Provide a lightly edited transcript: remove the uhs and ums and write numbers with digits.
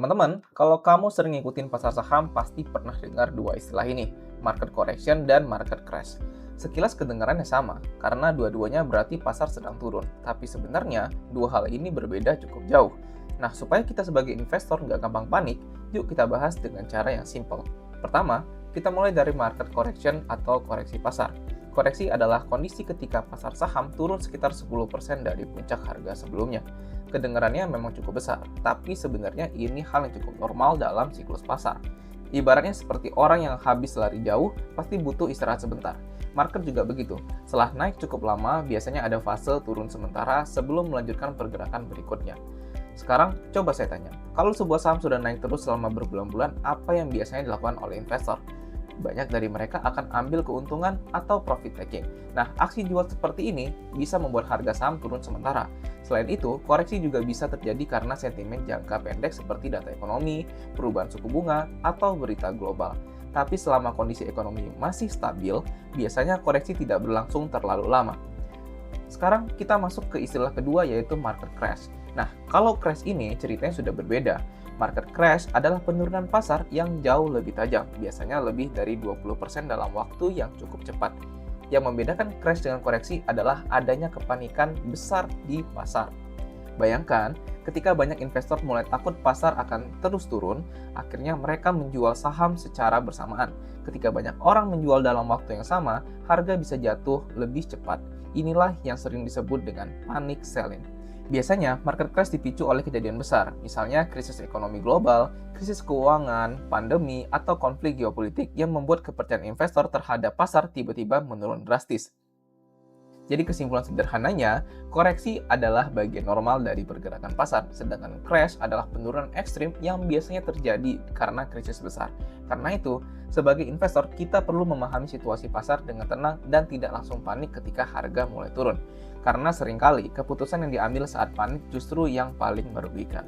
Teman-teman, kalau kamu sering ngikutin pasar saham, pasti pernah dengar dua istilah ini, market correction dan market crash. Sekilas kedengarannya sama, karena dua-duanya berarti pasar sedang turun. Tapi sebenarnya, dua hal ini berbeda cukup jauh. Nah, supaya kita sebagai investor nggak gampang panik, yuk kita bahas dengan cara yang simple. Pertama, kita mulai dari market correction atau koreksi pasar. Koreksi adalah kondisi ketika pasar saham turun sekitar 10% dari puncak harga sebelumnya. Kedengarannya memang cukup besar, tapi sebenarnya ini hal yang cukup normal dalam siklus pasar. Ibaratnya seperti orang yang habis lari jauh, pasti butuh istirahat sebentar. Market juga begitu. Setelah naik cukup lama, biasanya ada fase turun sementara sebelum melanjutkan pergerakan berikutnya. Sekarang, coba saya tanya, kalau sebuah saham sudah naik terus selama berbulan-bulan, apa yang biasanya dilakukan oleh investor? Banyak dari mereka akan ambil keuntungan atau profit taking. Nah, aksi jual seperti ini bisa membuat harga saham turun sementara. Selain itu, koreksi juga bisa terjadi karena sentimen jangka pendek seperti data ekonomi, perubahan suku bunga, atau berita global. Tapi selama kondisi ekonomi masih stabil, biasanya koreksi tidak berlangsung terlalu lama. Sekarang kita masuk ke istilah kedua, yaitu market crash. Nah, kalau crash ini ceritanya sudah berbeda. Market crash adalah penurunan pasar yang jauh lebih tajam, biasanya lebih dari 20% dalam waktu yang cukup cepat. Yang membedakan crash dengan koreksi adalah adanya kepanikan besar di pasar. Bayangkan, ketika banyak investor mulai takut pasar akan terus turun, akhirnya mereka menjual saham secara bersamaan. Ketika banyak orang menjual dalam waktu yang sama, harga bisa jatuh lebih cepat. Inilah yang sering disebut dengan panic selling. Biasanya, market crash dipicu oleh kejadian besar, misalnya krisis ekonomi global, krisis keuangan, pandemi, atau konflik geopolitik yang membuat kepercayaan investor terhadap pasar tiba-tiba menurun drastis. Jadi kesimpulan sederhananya, koreksi adalah bagian normal dari pergerakan pasar, sedangkan crash adalah penurunan ekstrim yang biasanya terjadi karena krisis besar. Karena itu, sebagai investor, kita perlu memahami situasi pasar dengan tenang dan tidak langsung panik ketika harga mulai turun. Karena seringkali keputusan yang diambil saat panik justru yang paling merugikan.